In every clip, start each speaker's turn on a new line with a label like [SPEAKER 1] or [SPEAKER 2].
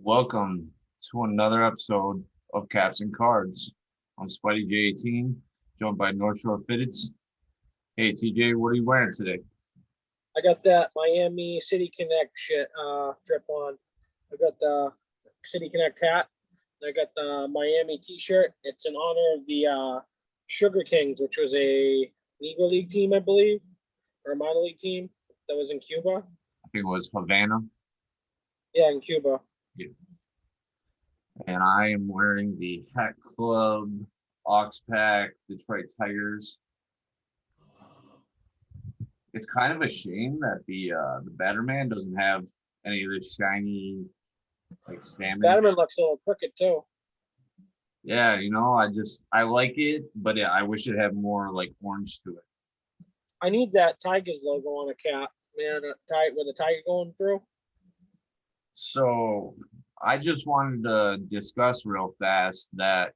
[SPEAKER 1] Welcome to another episode of Caps and Cards. I'm Spidey J18, joined by North Shore Fitteds. Hey TJ, what are you wearing today?
[SPEAKER 2] I got that Miami City Connect shit drip on. I got the City Connect hat. I got the Miami T-shirt. It's in honor of the Sugar Kings, which was a Negro League team, I believe, or a minor league team that was in Cuba.
[SPEAKER 1] I think it was Havana.
[SPEAKER 2] Yeah, in Cuba.
[SPEAKER 1] Yeah. And I am wearing the Hat Club Oxpack Detroit Tigers. It's kind of a shame that the Batterman doesn't have any of this shiny like salmon.
[SPEAKER 2] Batterman looks a little crooked too.
[SPEAKER 1] Yeah, I like it, but I wish it had more like orange to it.
[SPEAKER 2] I need that Tigers logo on a cap, man. With a tiger going through.
[SPEAKER 1] So I just wanted to discuss real fast that,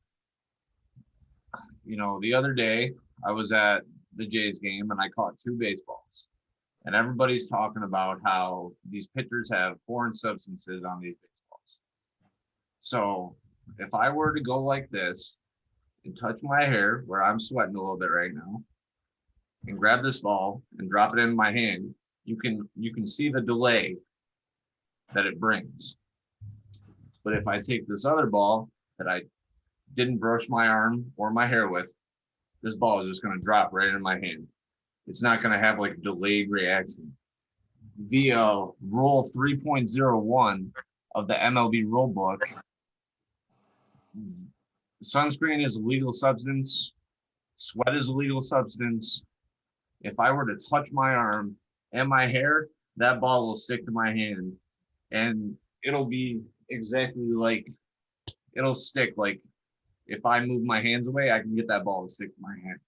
[SPEAKER 1] the other day I was at the Jays game and I caught two baseballs. And everybody's talking about how these pitchers have foreign substances on these baseballs. So if I were to go like this and touch my hair where I'm sweating a little bit right now and grab this ball and drop it in my hand, you can see the delay that it brings. But if I take this other ball that I didn't brush my arm or my hair with, this ball is just going to drop right in my hand. It's not going to have like a delayed reaction. Via Rule 3.01 of the MLB rulebook, sunscreen is a legal substance. Sweat is a legal substance. If I were to touch my arm and my hair, that ball will stick to my hand. And it'll be exactly like, it'll stick like if I move my hands away, I can get that ball to stick to my hand.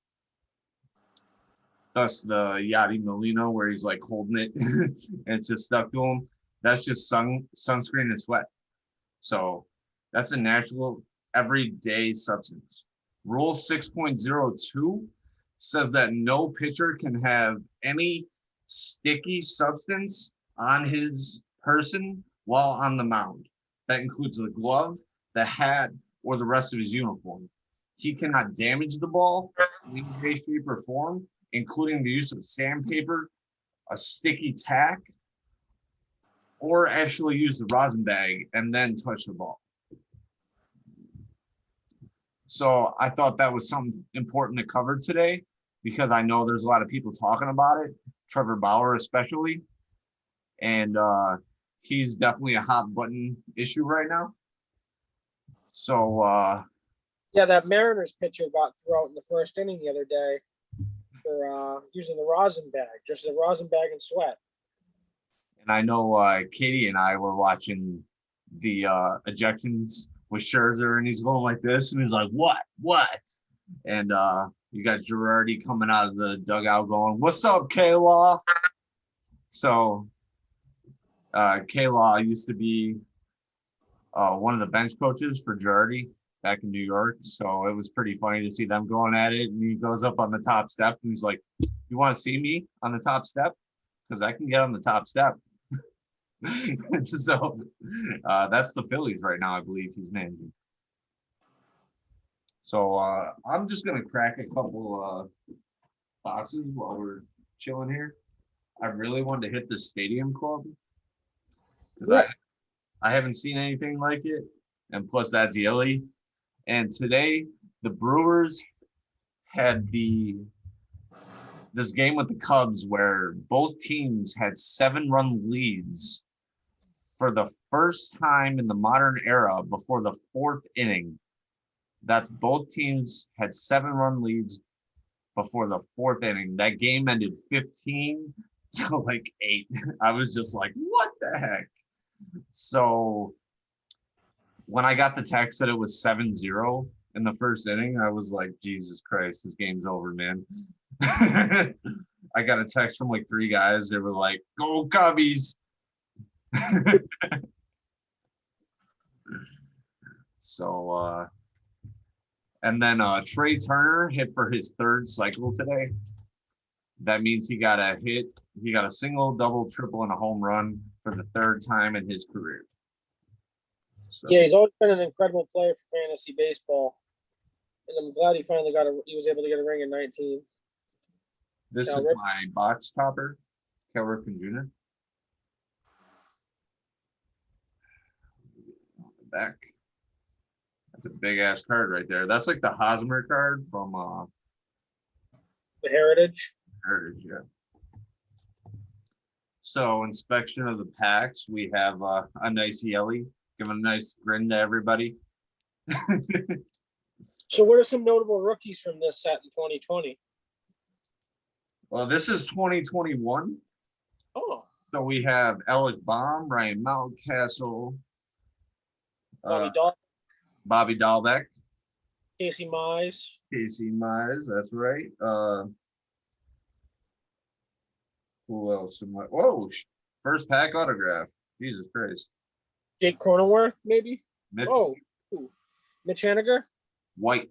[SPEAKER 1] Thus the Yadi Molina where he's like holding it and it's just stuck to him. That's just sunscreen and sweat. So that's a natural everyday substance. Rule 6.02 says that no pitcher can have any sticky substance on his person while on the mound. That includes the glove, the hat, or the rest of his uniform. He cannot damage the ball in any way, shape, or form, including the use of sandpaper, a sticky tack, or actually use the rosin bag and then touch the ball. So I thought that was something important to cover today because I know there's a lot of people talking about it, Trevor Bauer especially, and he's definitely a hot button issue right now. So
[SPEAKER 2] yeah, that Mariners pitcher got thrown out in the first inning the other day for using the rosin bag, just the rosin bag and sweat.
[SPEAKER 1] And I know Katie and I were watching the ejections with Scherzer, and he's going like this, and he's like, "What?" And you got Girardi coming out of the dugout going, "What's up, K-Law?" So K-Law used to be one of the bench coaches for Girardi back in New York. So it was pretty funny to see them going at it. And he goes up on the top step and he's like, "You want to see me on the top step? Because I can get on the top step." So that's the Phillies right now, I believe he's managing. So I'm just going to crack a couple boxes while we're chilling here. I really wanted to hit the Stadium Club because I haven't seen anything like it. And plus that's Yelly. And today the Brewers had this game with the Cubs where both teams had 7-run leads for the first time in the modern era before the fourth inning. That's both teams had 7-run leads before the fourth inning. That game ended 15 to like 8. I was just like, what the heck? So when I got the text that it was 7-0 in the first inning, I was like, Jesus Christ, this game's over, man. I got a text from like 3 guys. They were like, "Go Cubbies." So and then Trey Turner hit for his 3rd cycle today. That means he got a hit. He got a single, double, triple, and a home run for the 3rd time in his career. So
[SPEAKER 2] Yeah, he's always been an incredible player for fantasy baseball, and I'm glad he finally he was able to get a ring in 19.
[SPEAKER 1] this
[SPEAKER 2] Cal
[SPEAKER 1] is
[SPEAKER 2] Rip-
[SPEAKER 1] my box topper, Cal Ripken Jr. Back. That's a big ass card right there. That's like the Hosmer card from
[SPEAKER 2] the Heritage.
[SPEAKER 1] Heritage, yeah. So inspection of the packs, we have a nice Yelly, giving a nice grin to everybody.
[SPEAKER 2] So, what are some notable rookies from this set in 2020?
[SPEAKER 1] Well, this is 2021.
[SPEAKER 2] Oh,
[SPEAKER 1] So we have Alec Baum, Ryan Mountcastle,
[SPEAKER 2] Bobby Dahl,
[SPEAKER 1] Bobby Dahlbeck,
[SPEAKER 2] Casey Mize,
[SPEAKER 1] Casey Mize, that's right. Who else am I? Whoa, first pack autograph. Jesus Christ.
[SPEAKER 2] Jake Cronenworth, maybe.
[SPEAKER 1] Mitch
[SPEAKER 2] Oh, ooh. Mitch Haniger.
[SPEAKER 1] White,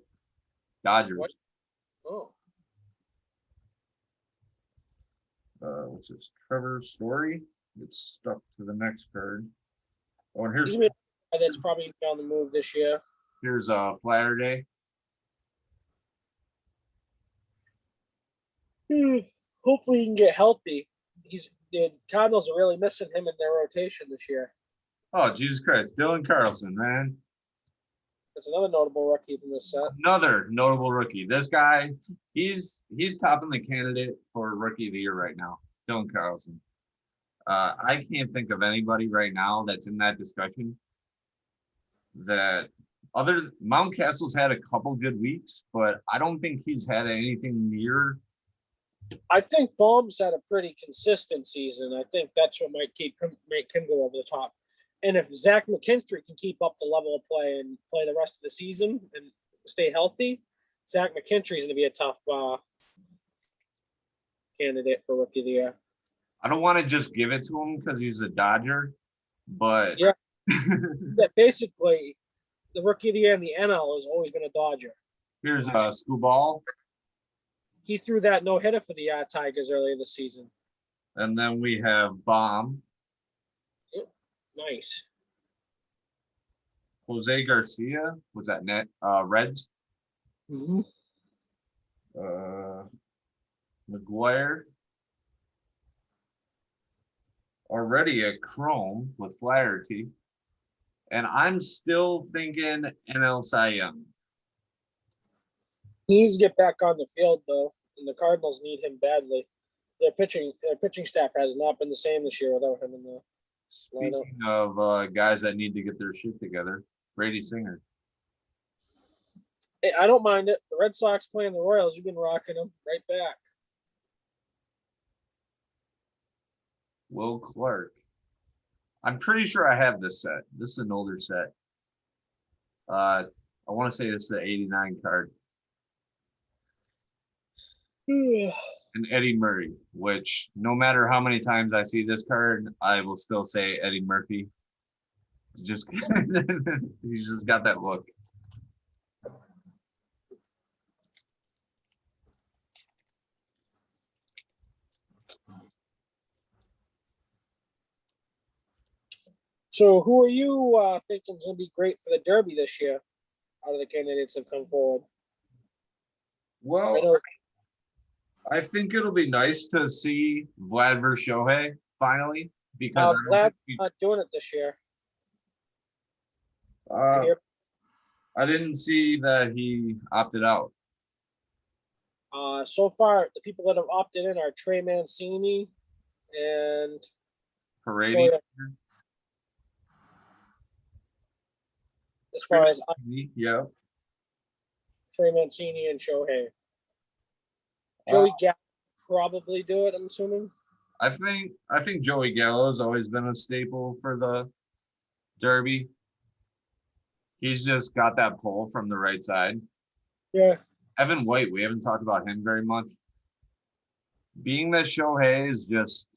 [SPEAKER 1] Dodgers.
[SPEAKER 2] White. Oh,
[SPEAKER 1] What's this? Trevor Story. It's stuck to the next card. Oh, and
[SPEAKER 2] he's a guy that's probably on the move this year.
[SPEAKER 1] here's Flatterday.
[SPEAKER 2] Hopefully, he can get healthy. The Cardinals are really missing him in their rotation this year.
[SPEAKER 1] Oh, Jesus Christ. Dylan Carlson, man.
[SPEAKER 2] That's another notable rookie from this set.
[SPEAKER 1] Another notable rookie. This guy, he's topping the candidate for rookie of the year right now. Dylan Carlson. I can't think of anybody right now that's in that discussion. That Mountcastle's had a couple good weeks, but I don't think he's had anything near.
[SPEAKER 2] I think Baum's had a pretty consistent season. I think that's what might make him go over the top. And if Zach McKinstry can keep up the level of play and play the rest of the season and stay healthy, Zach McKinstry is going to be a tough candidate for rookie of the year.
[SPEAKER 1] I don't want to just give it to him because he's a Dodger, but
[SPEAKER 2] yeah, basically the rookie of the year in the NL has always been a Dodger.
[SPEAKER 1] Here's Skubal.
[SPEAKER 2] He threw that no hitter for the Tigers earlier this season.
[SPEAKER 1] And then we have Baum.
[SPEAKER 2] Yep. Nice.
[SPEAKER 1] Jose Garcia was that net Reds.
[SPEAKER 2] Mm-hmm.
[SPEAKER 1] McGuire. Already a Chrome with Flaherty. And I'm still thinking NL Cy Young.
[SPEAKER 2] He needs to get back on the field though, and the Cardinals need him badly. Their pitching staff has not been the same this year without him in the lineup.
[SPEAKER 1] Speaking of guys that need to get their shit together, Brady Singer.
[SPEAKER 2] Hey, I don't mind it. The Red Sox playing the Royals, you've been rocking them right back.
[SPEAKER 1] Will Clark. I'm pretty sure I have this set. This is an older set. I want to say this is the 89 card. And Eddie Murray, which no matter how many times I see this card, I will still say Eddie Murphy. Just he's just got that look.
[SPEAKER 2] So who are you thinking is going to be great for the Derby this year out of the candidates that have come forward?
[SPEAKER 1] Well, I think it'll be nice to see Vlad versus Shohei finally, because
[SPEAKER 2] Vlad's not doing it this year.
[SPEAKER 1] I didn't see that he opted out.
[SPEAKER 2] So far, the people that have opted in are Trey Mancini and
[SPEAKER 1] Paredes.
[SPEAKER 2] As far as
[SPEAKER 1] yeah,
[SPEAKER 2] Trey Mancini and Shohei. Joey Gallo probably do it, I'm assuming.
[SPEAKER 1] I think Joey Gallo's always been a staple for the Derby. He's just got that pull from the right side.
[SPEAKER 2] Yeah.
[SPEAKER 1] Evan White, we haven't talked about him very much. Being that Shohei is just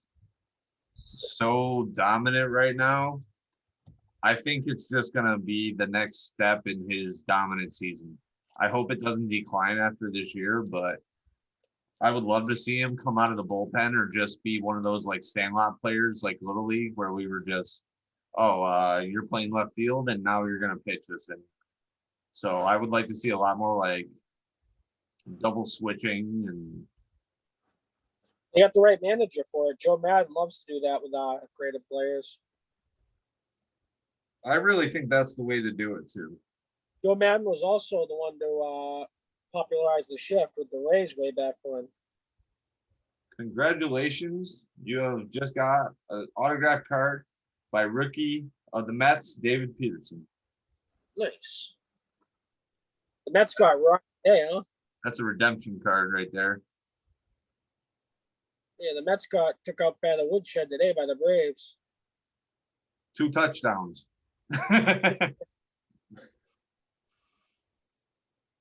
[SPEAKER 1] so dominant right now, I think it's just going to be the next step in his dominant season. I hope it doesn't decline after this year, but I would love to see him come out of the bullpen or just be one of those like Sandlot players like Little League where we were just oh, you're playing left field and now you're going to pitch this. And so I would like to see a lot more like double switching. And
[SPEAKER 2] They got the right manager for it. Joe Madden loves to do that with creative players.
[SPEAKER 1] I really think that's the way to do it too.
[SPEAKER 2] Joe Madden was also the one to popularize the shift with the Rays way back when.
[SPEAKER 1] Congratulations. You have just got an autograph card by rookie of the Mets, David Peterson.
[SPEAKER 2] Nice. The Mets got right. Hey, huh?
[SPEAKER 1] That's a redemption card right there.
[SPEAKER 2] Yeah, the Mets got took out by the woodshed today by the Braves.
[SPEAKER 1] 2 touchdowns.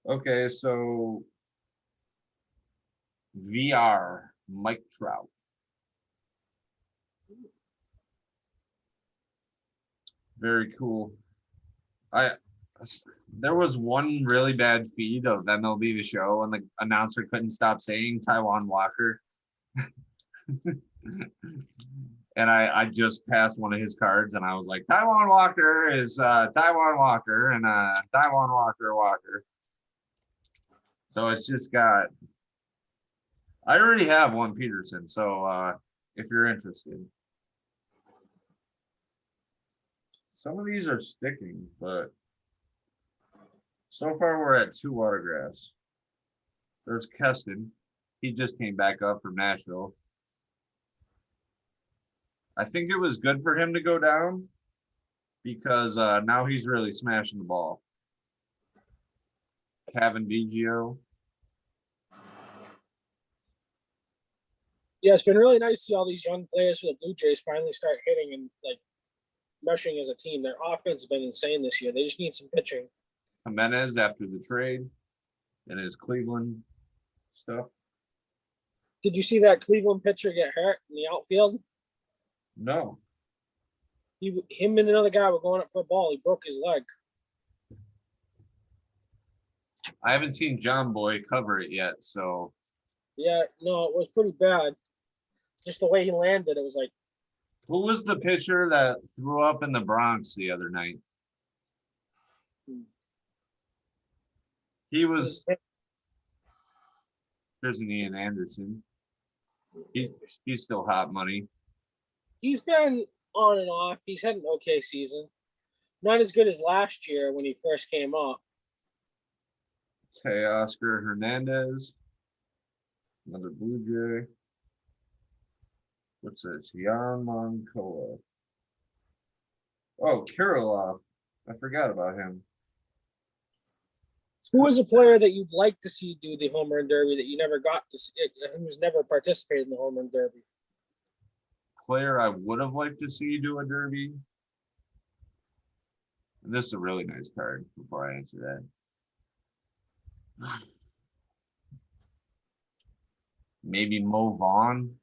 [SPEAKER 1] Okay, so VR, Mike Trout. Very cool. There was one really bad feed of MLB The Show, and the announcer couldn't stop saying Taijuan Walker. And I just passed one of his cards, and I was like, Taijuan Walker is Taijuan Walker, and Taijuan Walker. So it's just got. I already have one Peterson, so if you're interested. Some of these are sticking, but so far we're at 2 autographs. There's Keston. He just came back up from Nashville. I think it was good for him to go down because now he's really smashing the ball. Kevin Biggio.
[SPEAKER 2] Yeah, it's been really nice to see all these young players for the Blue Jays finally start hitting and like meshing as a team. Their offense has been insane this year. They just need some pitching.
[SPEAKER 1] Jimenez after the trade and his Cleveland stuff.
[SPEAKER 2] Did you see that Cleveland pitcher get hurt in the outfield?
[SPEAKER 1] No.
[SPEAKER 2] Him and another guy were going up for a ball. He broke his leg.
[SPEAKER 1] I haven't seen John Boy cover it yet, so.
[SPEAKER 2] Yeah, no, it was pretty bad. Just the way he landed, it was like.
[SPEAKER 1] Who was the pitcher that threw up in the Bronx the other night? He was. There's an Ian Anderson. He's still hot money.
[SPEAKER 2] He's been on and off. He's had an okay season. Not as good as last year when he first came up.
[SPEAKER 1] Teoscar Hernandez. Another Blue Jay. What's this? Jan Moncoa. Oh, Kirilloff. I forgot about him.
[SPEAKER 2] Who was a player that you'd like to see do the home run derby that you never got to see? Who was never participated in the home run derby?
[SPEAKER 1] Player I would have liked to see do a derby. And this is a really nice card before I answer that. Maybe Mo Vaughn.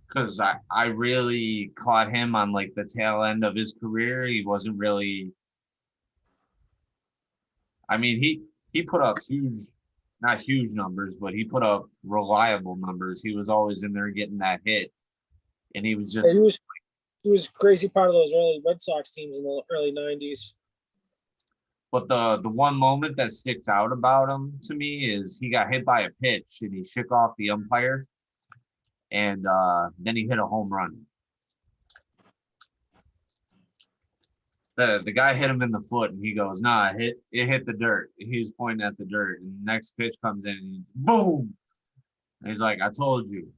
[SPEAKER 1] Because I really caught him on like the tail end of his career. He wasn't really. I mean, he put up not huge numbers, but he put up reliable numbers. He was always in there getting that hit, and he was just.
[SPEAKER 2] He was crazy part of those early Red Sox teams in the early '90s.
[SPEAKER 1] But the one moment that sticks out about him to me is he got hit by a pitch and he shook off the umpire, and then he hit a home run. The guy hit him in the foot, and he goes, "Nah, it hit the dirt." He was pointing at the dirt, and the next pitch comes in, and he, boom! And he's like, "I told you."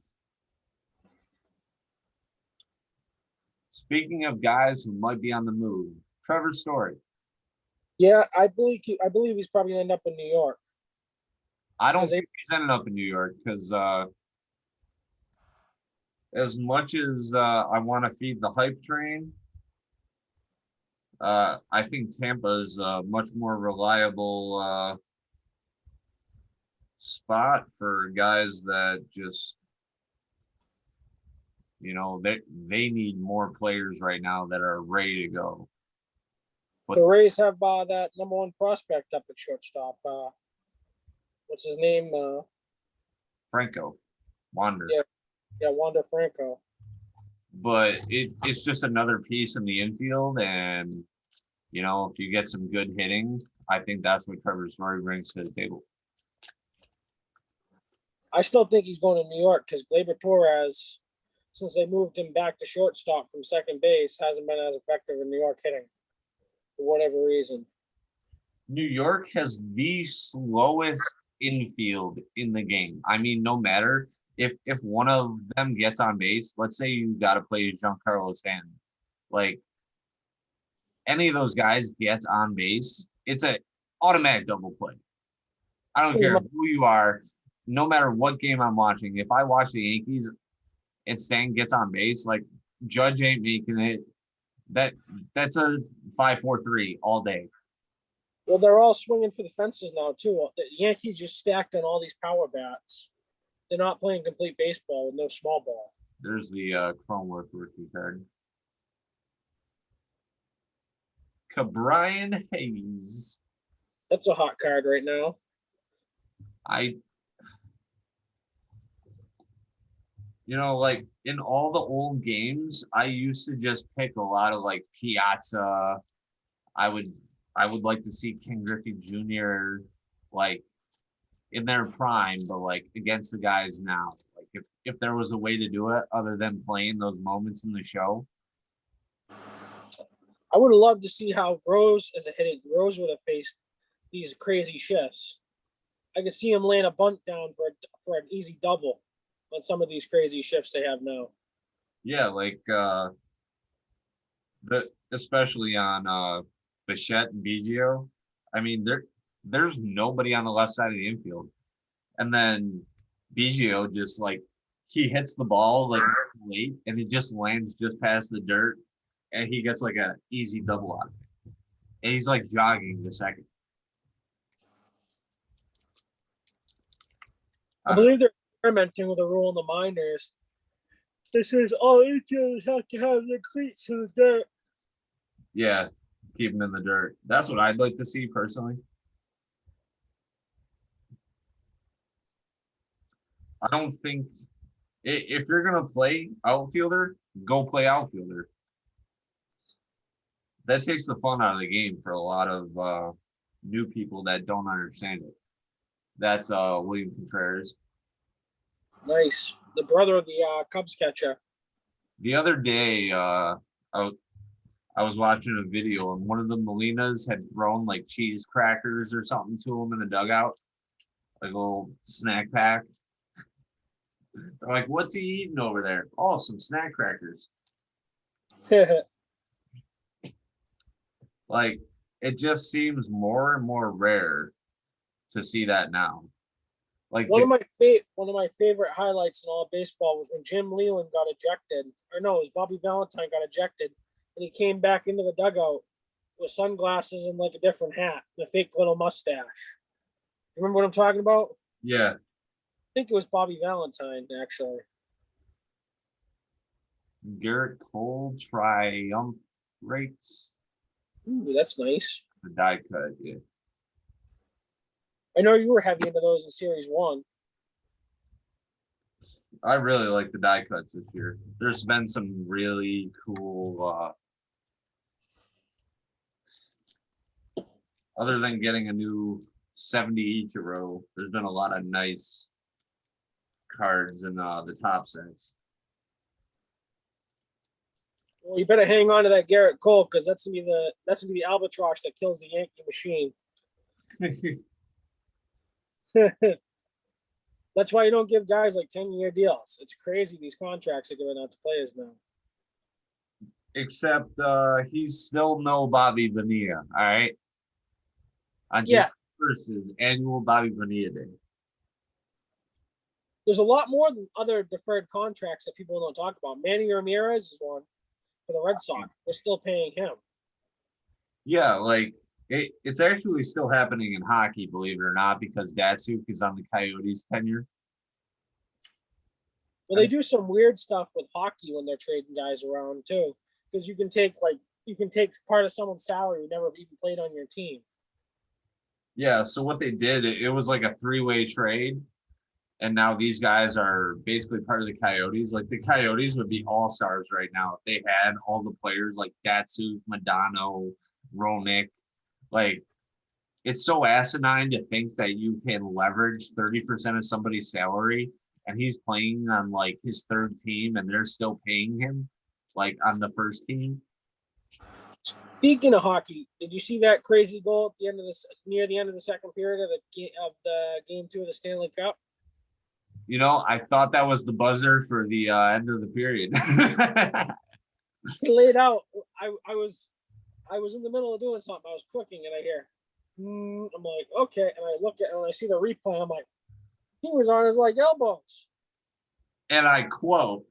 [SPEAKER 1] Speaking of guys who might be on the move, Trevor Story.
[SPEAKER 2] Yeah, I believe he's probably gonna end up in New York.
[SPEAKER 1] I don't think he's ending up in New York because as much as I want to feed the hype train, I think Tampa is a much more reliable spot for guys that just, they need more players right now that are ready to go.
[SPEAKER 2] The Rays have that number 1 prospect up at shortstop. What's his name?
[SPEAKER 1] Franco, Wander.
[SPEAKER 2] Yeah, Wander Franco.
[SPEAKER 1] but it's just another piece in the infield. And, you know, if you get some good hitting, I think that's what Trevor Story brings to the table.
[SPEAKER 2] I still think he's going to New York because Gleyber Torres, since they moved him back to shortstop from second base, hasn't been as effective in New York hitting for whatever reason.
[SPEAKER 1] New York has the slowest infield in the game. I mean, no matter if one of them gets on base, let's say you got to play Giancarlo Stanton, like any of those guys gets on base, it's a automatic double play. I don't care who you are, no matter what game I'm watching. If I watch the Yankees and Stanton gets on base, like Judge ain't making it. That's a 5-4-3 all day.
[SPEAKER 2] Well, they're all swinging for the fences now too. The Yankees just stacked on all these power bats. They're not playing complete baseball with no small ball.
[SPEAKER 1] There's the Cronenworth rookie card. Brian Hayes.
[SPEAKER 2] That's a hot card right now.
[SPEAKER 1] You know, like in all the old games, I used to just pick a lot of like Piazza. I would like to see Ken Griffey Jr. like in their prime, but like against the guys now. Like if there was a way to do it other than playing those moments in the show.
[SPEAKER 2] I would have loved to see how Rose, as a hitting, Rose would have faced these crazy shifts. I could see him laying a bunt down for an easy double on some of these crazy shifts they have now.
[SPEAKER 1] Yeah, like especially on Bichette and Biggio. I mean, there's nobody on the left side of the infield. And then Biggio just like he hits the ball like late and it just lands just past the dirt and he gets like an easy double out of it. And he's like jogging the second.
[SPEAKER 2] I believe they're experimenting with a rule in the minors. This is all infielders have to have their cleats in the dirt.
[SPEAKER 1] Yeah, keep them in the dirt. That's what I'd like to see personally. I don't think if you're gonna play outfielder, go play outfielder. That takes the fun out of the game for a lot of new people that don't understand it. That's William Contreras.
[SPEAKER 2] Nice. The brother of the Cubs catcher.
[SPEAKER 1] The other day, I was watching a video and one of the Molinas had thrown like cheese crackers or something to him in the dugout, like a little snack pack. They're like, what's he eating over there? Oh, some snack crackers. Like, it just seems more and more rare to see that now. Like
[SPEAKER 2] one of my favorite highlights in all of baseball was when Jim Leland got ejected. Or no, it was Bobby Valentine got ejected, and he came back into the dugout with sunglasses and like a different hat and a fake little mustache. Do you remember what I'm talking about?
[SPEAKER 1] Yeah.
[SPEAKER 2] I think it was Bobby Valentine, actually.
[SPEAKER 1] Garrett Cole Triumphrates.
[SPEAKER 2] Ooh, that's nice.
[SPEAKER 1] The die cut, yeah.
[SPEAKER 2] I know you were heavy into those in Series 1.
[SPEAKER 1] I really like the die cuts this year. There's been some really cool, other than getting a new 70 Ichiro, there's been a lot of nice cards in the top sets.
[SPEAKER 2] Well, you better hang on to that Garrett Cole because that's gonna be the albatross that kills the Yankee machine. That's why you don't give guys like 10-year deals. It's crazy these contracts are giving out to players now.
[SPEAKER 1] Except he's still no Bobby Bonilla, all right? On January 1st is annual Bobby Bonilla Day.
[SPEAKER 2] There's a lot more than other deferred contracts that people don't talk about. Manny Ramirez is one for the Red Sox. We're still paying him.
[SPEAKER 1] Yeah, like it's actually still happening in hockey, believe it or not, because Datsuk is on the Coyotes tenure.
[SPEAKER 2] Well, they do some weird stuff with hockey when they're trading guys around too, because you can take part of someone's salary who never even played on your team.
[SPEAKER 1] Yeah, so what they did, it was like a 3-way trade. And now these guys are basically part of the Coyotes. Like the Coyotes would be all stars right now if they had all the players like Datsuk, Madano, Roenick. Like it's so asinine to think that you can leverage 30% of somebody's salary and he's playing on like his third team and they're still paying him like on the first team.
[SPEAKER 2] Speaking of hockey, did you see that crazy goal at the end of this near the end of the second period of the game 2 of the Stanley Cup?
[SPEAKER 1] You know, I thought that was the buzzer for the end of the period.
[SPEAKER 2] He laid out. I was in the middle of doing something. I was cooking and I hear, I'm like, okay. And I look at it and I see the replay. I'm like, he was on his like elbows.
[SPEAKER 1] And I quote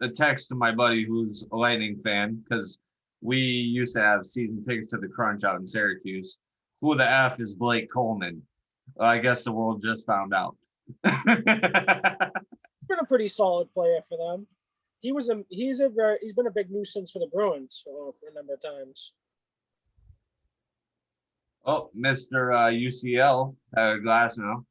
[SPEAKER 1] the text to my buddy who's a Lightning fan, because we used to have season tickets to the Crunch out in Syracuse. Who the F is Blake Coleman? Well, I guess the world just found out.
[SPEAKER 2] He's been a pretty solid player for them. He's been a big nuisance for the Bruins for a number of times.
[SPEAKER 1] Oh, Mr. UCL, Tyler Glasnow.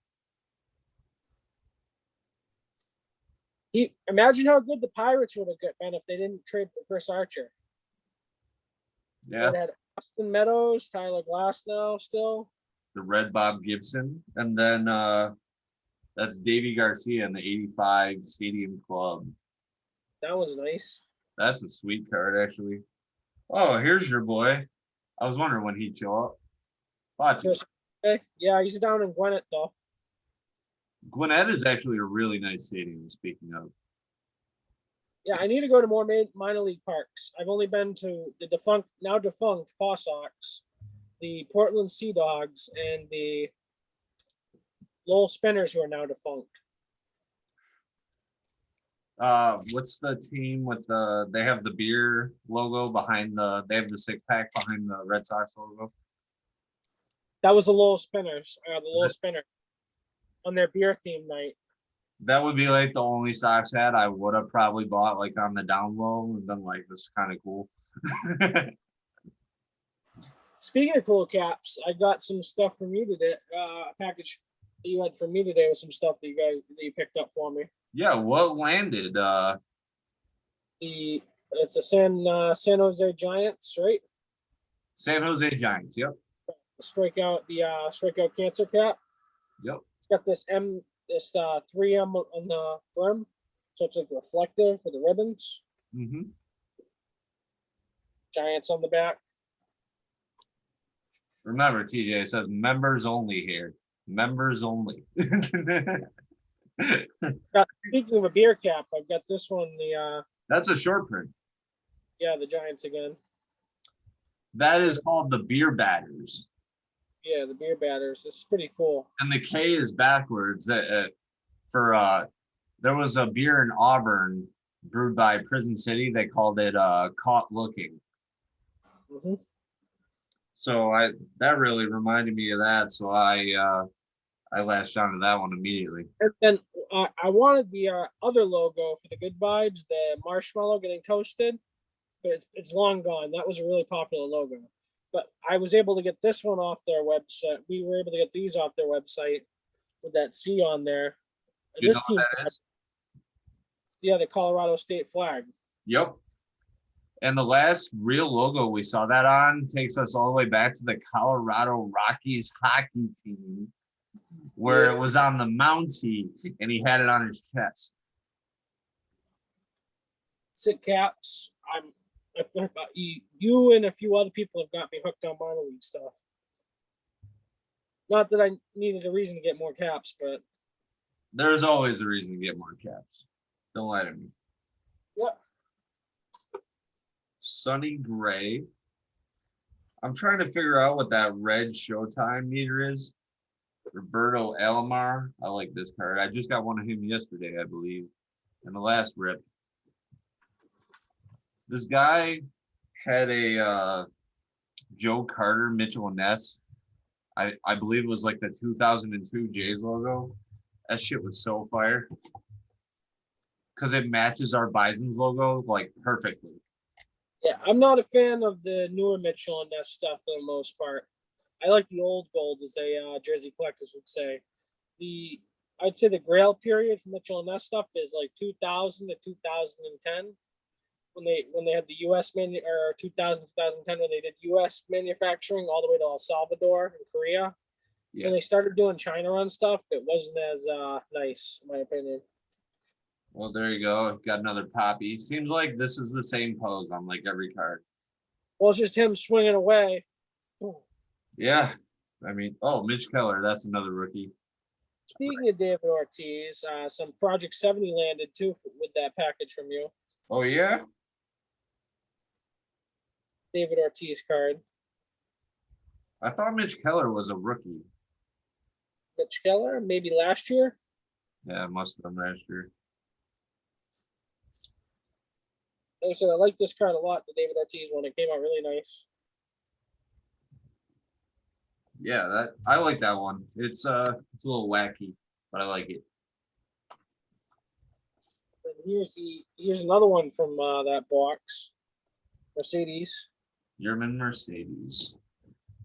[SPEAKER 2] Imagine how good the Pirates would have been if they didn't trade for Chris Archer.
[SPEAKER 1] Yeah.
[SPEAKER 2] They had Austin Meadows, Tyler Glasnow still.
[SPEAKER 1] The Red Bob Gibson. And then that's Davey Garcia in the 85 Stadium Club.
[SPEAKER 2] That was nice.
[SPEAKER 1] That's a sweet card, actually. Oh, here's your boy. I was wondering when he'd show up.
[SPEAKER 2] Okay. Yeah, he's down in Gwinnett, though.
[SPEAKER 1] Gwinnett is actually a really nice stadium, speaking of.
[SPEAKER 2] Yeah, I need to go to more minor league parks. I've only been to the now defunct Paw Sox, the Portland Sea Dogs, and the Lowell Spinners, who are now defunct.
[SPEAKER 1] What's the team with they have the beer logo behind they have the 6-pack behind the Red Sox logo?
[SPEAKER 2] That was the Lowell Spinners, the Lowell Spinner on their beer theme night.
[SPEAKER 1] That would be like the only Sox hat I would have probably bought like on the down low and been like, this is kind of cool.
[SPEAKER 2] Speaking of cool caps, I got some stuff from you today. A package that you had from me today with some stuff that you picked up for me.
[SPEAKER 1] Yeah, what landed?
[SPEAKER 2] It's a San Jose Giants, right?
[SPEAKER 1] San Jose Giants. Yep.
[SPEAKER 2] Strikeout cancer cap.
[SPEAKER 1] Yep.
[SPEAKER 2] It's got this 3M on the brim, so it's like reflective for the ribbons.
[SPEAKER 1] Mm-hmm.
[SPEAKER 2] Giants on the back.
[SPEAKER 1] Remember, TJ, it says members only here. Members only.
[SPEAKER 2] Speaking of a beer cap, I've got this one.
[SPEAKER 1] That's a short print.
[SPEAKER 2] Yeah, the Giants again.
[SPEAKER 1] That is called the Beer Batters.
[SPEAKER 2] Yeah, the Beer Batters. This is pretty cool.
[SPEAKER 1] And the K is backwards. There was a beer in Auburn brewed by Prison City. They called it Caught Looking.
[SPEAKER 2] Mm-hmm.
[SPEAKER 1] So that really reminded me of that. So I latched onto that one immediately.
[SPEAKER 2] And then I wanted the other logo for the Good Vibes, the marshmallow getting toasted, but it's long gone. That was a really popular logo. But I was able to get this one off their website. We were able to get these off their website with that C on there.
[SPEAKER 1] You know what that is?
[SPEAKER 2] Yeah, the Colorado State flag.
[SPEAKER 1] Yep. And the last real logo we saw that on takes us all the way back to the Colorado Rockies hockey team, where it was on the Mountie and he had it on his chest.
[SPEAKER 2] Sick caps. You and a few other people have got me hooked on minor league stuff. Not that I needed a reason to get more caps, but
[SPEAKER 1] there's always a reason to get more caps. Don't lie to me.
[SPEAKER 2] Yep.
[SPEAKER 1] Sonny Gray. I'm trying to figure out what that red Showtime meter is. Roberto Alomar. I like this card. I just got one of him yesterday, I believe, in the last rip. This guy had a Joe Carter, Mitchell and Ness. I believe it was like the 2002 Jays logo. That shit was so fire. Because it matches our Bison's logo like perfectly.
[SPEAKER 2] Yeah, I'm not a fan of the newer Mitchell and Ness stuff for the most part. I like the old gold, as they jersey collectors would say. The I'd say the Grail period for Mitchell and Ness stuff is like 2000 to 2010 when they had the U.S. or 2010 when they did U.S. manufacturing all the way to El Salvador and Korea.
[SPEAKER 1] Yeah.
[SPEAKER 2] When they started doing China run stuff, it wasn't as nice, in my opinion.
[SPEAKER 1] Well, there you go. Got another Poppy. Seems like this is the same pose on like every card.
[SPEAKER 2] Well, it's just him swinging away.
[SPEAKER 1] Yeah. I mean, oh, Mitch Keller. That's another rookie.
[SPEAKER 2] Speaking of David Ortiz, some Project 70 landed too with that package from you.
[SPEAKER 1] Oh, yeah?
[SPEAKER 2] David Ortiz card.
[SPEAKER 1] I thought Mitch Keller was a rookie.
[SPEAKER 2] Mitch Keller, maybe last year.
[SPEAKER 1] Yeah, it must have been last year.
[SPEAKER 2] Like I said, I like this card a lot, the David Ortiz one. It came out really nice.
[SPEAKER 1] Yeah, that I like that one. It's a little wacky, but I like it.
[SPEAKER 2] And here's another one from that box. Mercedes.
[SPEAKER 1] German Mercedes.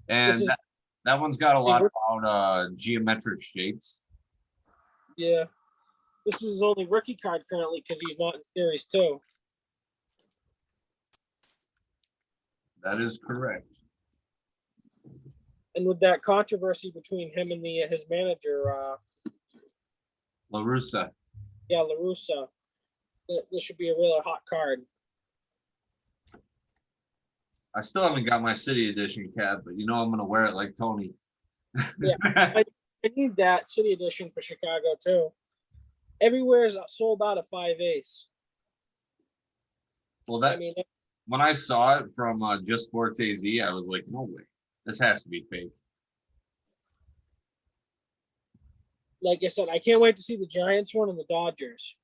[SPEAKER 1] And
[SPEAKER 2] This is-
[SPEAKER 1] that one's got a lot about geometric shapes.
[SPEAKER 2] Yeah. This is his only rookie card currently because he's not in Series 2.
[SPEAKER 1] That is correct.
[SPEAKER 2] And with that controversy between him and his manager,
[SPEAKER 1] LaRussa.
[SPEAKER 2] yeah, LaRussa, this should be a really hot card.
[SPEAKER 1] I still haven't got my City Edition cap, but you know I'm gonna wear it like Tony.
[SPEAKER 2] Yeah. I need that City Edition for Chicago too. Everywhere is sold out of 5/8.
[SPEAKER 1] Well, that
[SPEAKER 2] I mean,
[SPEAKER 1] when I saw it from Just Sports AZ, I was like, no way, this has to be fake.
[SPEAKER 2] like I said, I can't wait to see the Giants one and the Dodgers.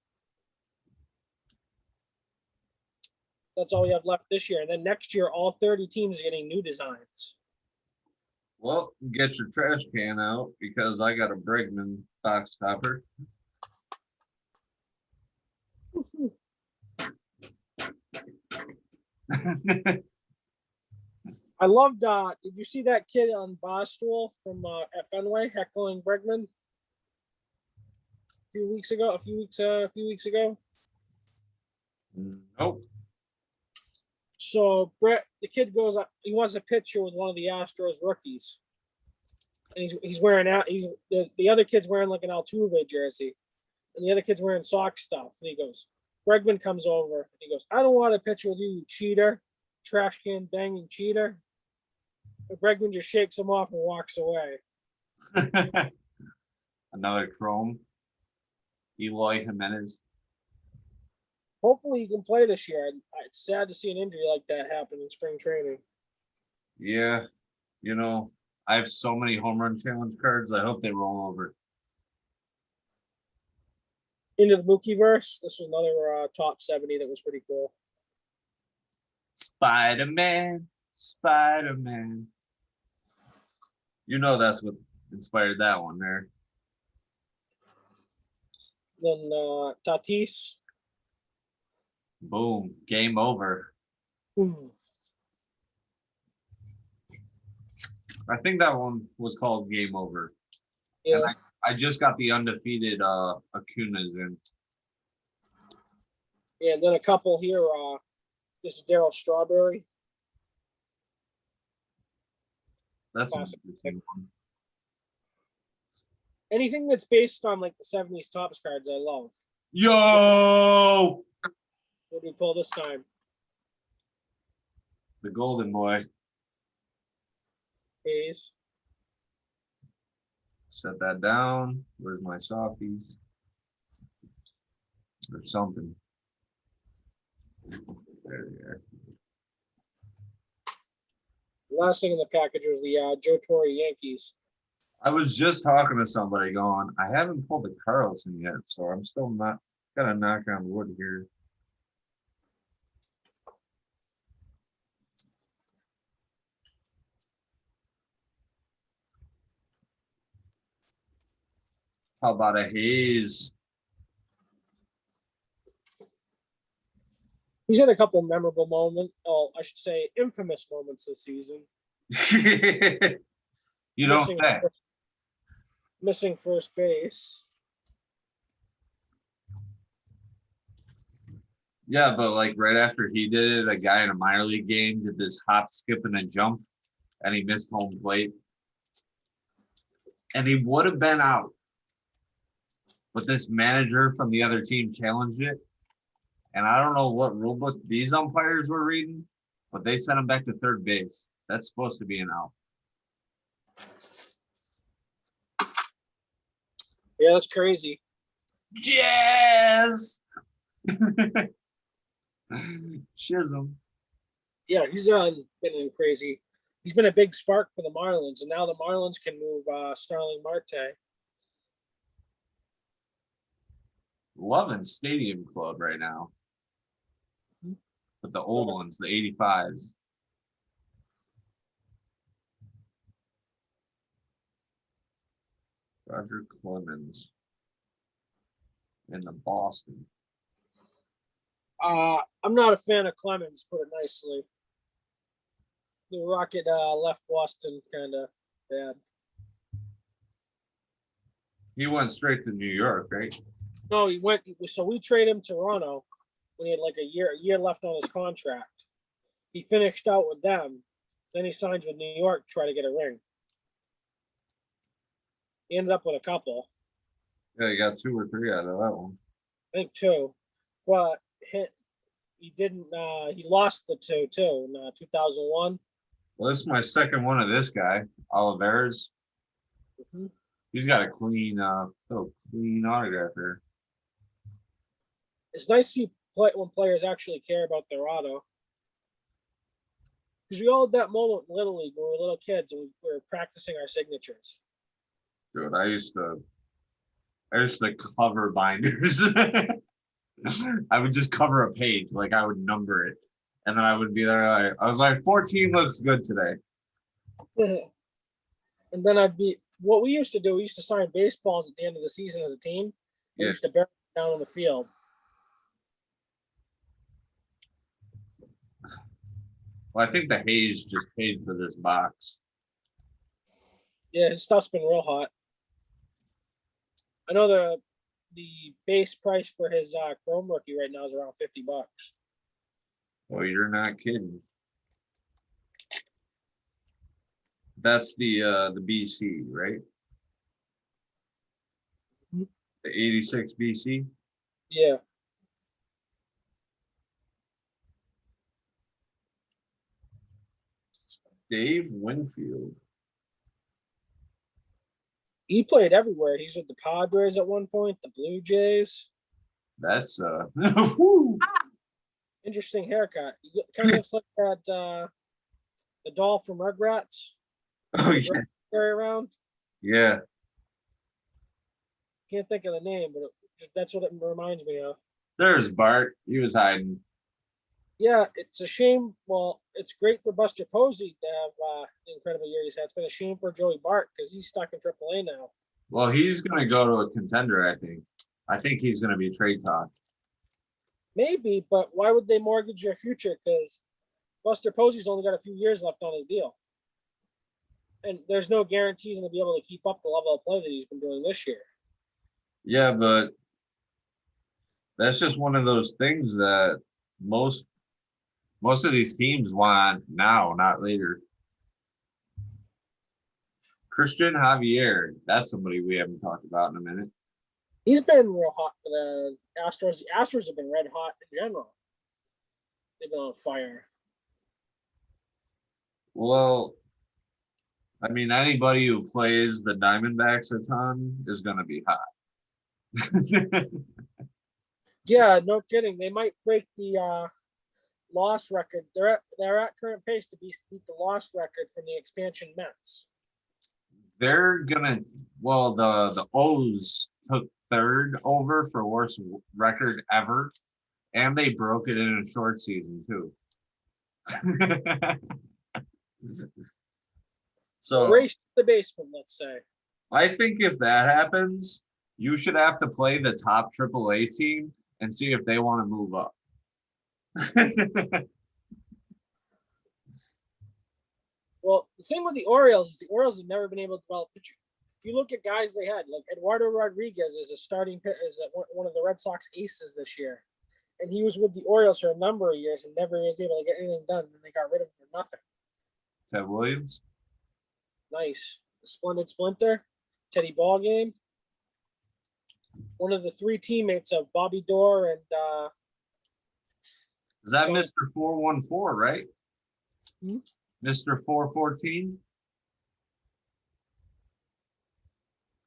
[SPEAKER 2] That's all we have left this year. And then next year, all 30 teams are getting new designs.
[SPEAKER 1] Well, get your trash can out because I got a Bregman box topper.
[SPEAKER 2] I loved. Did you see that kid on Barstool from at Fenway heckling Bregman a few weeks ago?
[SPEAKER 1] Nope.
[SPEAKER 2] So Brett, the kid goes up. He wants a picture with one of the Astros rookies, and he's wearing out. The other kid's wearing like an Altuve jersey, and the other kid's wearing sock stuff. And he goes, Bregman comes over and he goes, "I don't want a picture with you, you cheater, trash can banging cheater." But Bregman just shakes him off and walks away.
[SPEAKER 1] Another Chrome. Eloy Jimenez.
[SPEAKER 2] Hopefully he can play this year. It's sad to see an injury like that happen in spring training.
[SPEAKER 1] Yeah, you know, I have so many home run challenge cards. I hope they roll over.
[SPEAKER 2] Into the Mookieverse. This was another top 70 that was pretty cool.
[SPEAKER 1] Spider-Man, Spider-Man. You know that's what inspired that one there.
[SPEAKER 2] Then Tatis.
[SPEAKER 1] Boom, game over.
[SPEAKER 2] Ooh.
[SPEAKER 1] I think that one was called Game Over.
[SPEAKER 2] Yeah.
[SPEAKER 1] And I just got the undefeated Acunas in.
[SPEAKER 2] Yeah, and then a couple here. This is Daryl Strawberry.
[SPEAKER 1] That's an
[SPEAKER 2] Classic.
[SPEAKER 1] interesting one.
[SPEAKER 2] Anything that's based on like the 70s Topps cards, I love.
[SPEAKER 1] Yo,
[SPEAKER 2] What do we pull this time?
[SPEAKER 1] the Golden Boy.
[SPEAKER 2] Hayes.
[SPEAKER 1] Set that down. Where's my softies? Or something. There they are.
[SPEAKER 2] The last thing in the package was the Joe Torre Yankees.
[SPEAKER 1] I was just talking to somebody going, I haven't pulled the Carlson yet, so I'm still not gonna knock on wood here. How about a Hayes?
[SPEAKER 2] He's had a couple memorable moments. Oh, I should say infamous moments this season.
[SPEAKER 1] You don't say.
[SPEAKER 2] Missing first base.
[SPEAKER 1] Yeah, but like right after he did it, a guy in a minor league game did this hop, skip, and a jump, and he missed home plate. And he would have been out. But this manager from the other team challenged it. And I don't know what rule book these umpires were reading, but they sent him back to third base. That's supposed to be an out.
[SPEAKER 2] Yeah, that's crazy.
[SPEAKER 1] Jazz. Chisholm.
[SPEAKER 2] Yeah, he's been crazy. He's been a big spark for the Marlins, and now the Marlins can move Starling Marte.
[SPEAKER 1] Loving Stadium Club right now. But the old ones, the 85s. Roger Clemens in the Boston.
[SPEAKER 2] I'm not a fan of Clemens, put it nicely. The Rocket left Boston kind of bad.
[SPEAKER 1] He went straight to New York, right?
[SPEAKER 2] No, he went. So we traded him to Toronto when he had like a year left on his contract. He finished out with them. Then he signs with New York to try to get a ring. He ended up with a couple.
[SPEAKER 1] Yeah, he got 2 or 3 out of that one.
[SPEAKER 2] I think 2. But he didn't. He lost the 2 too in 2001.
[SPEAKER 1] Well, this is my second one of this guy, Olivares.
[SPEAKER 2] Mm-hmm.
[SPEAKER 1] He's got a clean autograph here.
[SPEAKER 2] It's nice to see when players actually care about their auto. Because we all had that moment in Little League when we were little kids and we were practicing our signatures.
[SPEAKER 1] Dude, I used to cover binders. I would just cover a page, like I would number it. And then I would be there, I was like, 14 looks good today.
[SPEAKER 2] And then what we used to do, we used to sign baseballs at the end of the season as a team. We used to bury them down on the field.
[SPEAKER 1] Well, I think the Hayes just paid for this box.
[SPEAKER 2] Yeah, his stuff's been real hot. I know the base price for his Chrome rookie right now is around $50.
[SPEAKER 1] Oh, you're not kidding. That's the BC, right?
[SPEAKER 2] Mm-hmm.
[SPEAKER 1] The 86 BC.
[SPEAKER 2] Yeah.
[SPEAKER 1] Dave Winfield.
[SPEAKER 2] He played everywhere. He's with the Padres at one point, the Blue Jays.
[SPEAKER 1] That's
[SPEAKER 2] interesting haircut. He kind of looks like that the doll from Rugrats.
[SPEAKER 1] Oh yeah.
[SPEAKER 2] Carry around.
[SPEAKER 1] Yeah.
[SPEAKER 2] Can't think of the name, but that's what it reminds me of.
[SPEAKER 1] There's Bart. He was hiding.
[SPEAKER 2] Yeah, it's a shame. Well, it's great for Buster Posey to have the incredible year he's had. It's been a shame for Joey Bart because he's stuck in AAA now.
[SPEAKER 1] Well, he's going to go to a contender, I think. I think he's going to be trade talk.
[SPEAKER 2] Maybe, but why would they mortgage their future? Because Buster Posey's only got a few years left on his deal. And there's no guarantees he's going to be able to keep up the level of play that he's been doing this year.
[SPEAKER 1] Yeah, but that's just one of those things that most of these teams want now, not later. Christian Javier, that's somebody we haven't talked about in a minute.
[SPEAKER 2] He's been real hot for the Astros. The Astros have been red hot in general. They've been on fire.
[SPEAKER 1] Well, I mean, anybody who plays the Diamondbacks a ton is going to be hot.
[SPEAKER 2] Yeah, no kidding. They might break the loss record. They're at current pace to beat the loss record from the expansion Mets.
[SPEAKER 1] They're gonna. Well, the O's took third over for worst record ever, and they broke it in a short season too. So
[SPEAKER 2] race to the basement, let's say.
[SPEAKER 1] I think if that happens, you should have to play the top AAA team and see if they want to move up.
[SPEAKER 2] Well, the thing with the Orioles is the Orioles have never been able to develop pitching. If you look at guys they had, like Eduardo Rodriguez is a starting is one of the Red Sox aces this year. and he was with the Orioles for a number of years and never was able to get anything done. And they got rid of him for nothing.
[SPEAKER 1] Ted Williams.
[SPEAKER 2] Nice. Splendid Splinter, Teddy Ballgame. One of the three teammates of Bobby Dorr and
[SPEAKER 1] Is that
[SPEAKER 2] John-
[SPEAKER 1] Mr. 414, right?
[SPEAKER 2] Hmm?
[SPEAKER 1] Mr. 414?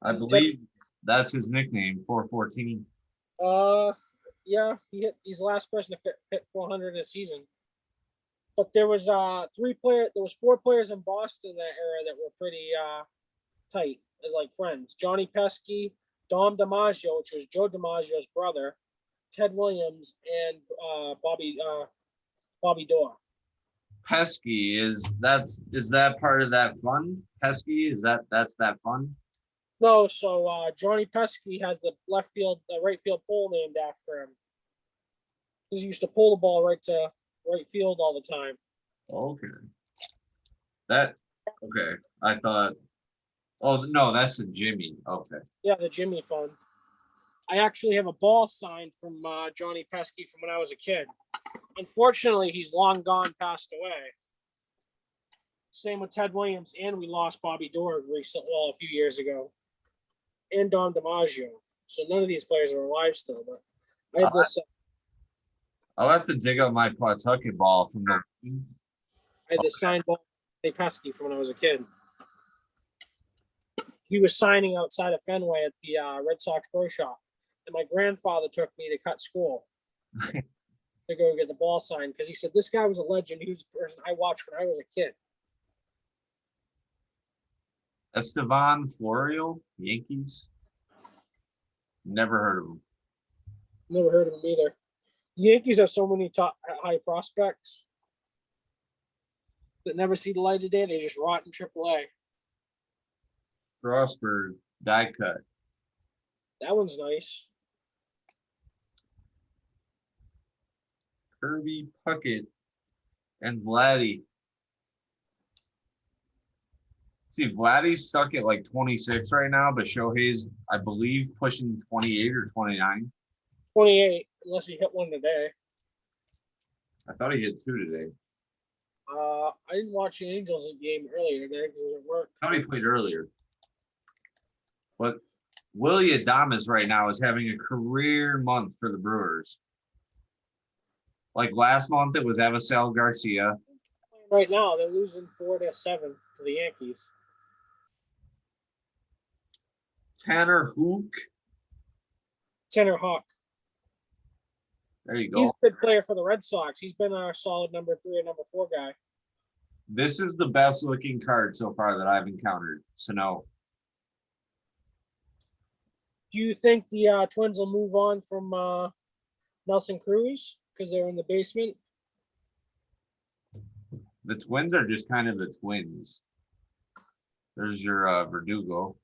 [SPEAKER 1] I
[SPEAKER 2] Ted-
[SPEAKER 1] believe that's his nickname, 414.
[SPEAKER 2] yeah, he's the last person to hit 400 in a season. But there was four players in Boston that era that were pretty tight as like friends. Johnny Pesky, Dom DiMaggio, which was Joe DiMaggio's brother, Ted Williams, and Bobby Dorr.
[SPEAKER 1] Pesky is that part of that fund? Pesky that's that fund?
[SPEAKER 2] No, so Johnny Pesky has the right field pole named after him. He used to pull the ball right to right field all the time.
[SPEAKER 1] Okay. Okay. I thought. Oh no, that's the Jimmy. Okay.
[SPEAKER 2] Yeah, the Jimmy Fund. I actually have a ball signed from Johnny Pesky from when I was a kid. Unfortunately, he's long gone, passed away. Same with Ted Williams, and we lost Bobby Dorr recently, a few years ago, and Don DiMaggio. So none of these players are alive still. But I had this.
[SPEAKER 1] I'll have to dig up my Pawtucket ball from the.
[SPEAKER 2] I had this signed ball from Pesky from when I was a kid. He was signing outside of Fenway at the Red Sox Pro Shop, and my grandfather took me to cut school to go get the ball signed because he said this guy was a legend. He was the person I watched when I was a kid.
[SPEAKER 1] Estevan Florial, Yankees. Never heard of him.
[SPEAKER 2] Never heard of him either. The Yankees have so many top high prospects that never see the light of day. They just rot in AAA.
[SPEAKER 1] Strasburg, die cut.
[SPEAKER 2] That one's nice.
[SPEAKER 1] Kirby Puckett and Vladdy. See, Vladdy's stuck at like 26 right now, but Shohei's, I believe, pushing 28 or 29.
[SPEAKER 2] 28, unless he hit one today.
[SPEAKER 1] I thought he hit 2 today.
[SPEAKER 2] I didn't watch the Angels game earlier today because it was at work.
[SPEAKER 1] I thought he played earlier. But Willie Adames right now is having a career month for the Brewers. Like last month, it was Avisel Garcia.
[SPEAKER 2] Right now, they're losing 4-7 to the Yankees.
[SPEAKER 1] Tanner Hook.
[SPEAKER 2] Tanner Hawk.
[SPEAKER 1] There you go.
[SPEAKER 2] He's a good player for the Red Sox. He's been our solid number 3 and number 4 guy.
[SPEAKER 1] This is the best looking card so far that I've encountered. So no.
[SPEAKER 2] Do you think the Twins will move on from Nelson Cruz because they're in the basement?
[SPEAKER 1] The Twins are just kind of the Twins. There's your Verdugo.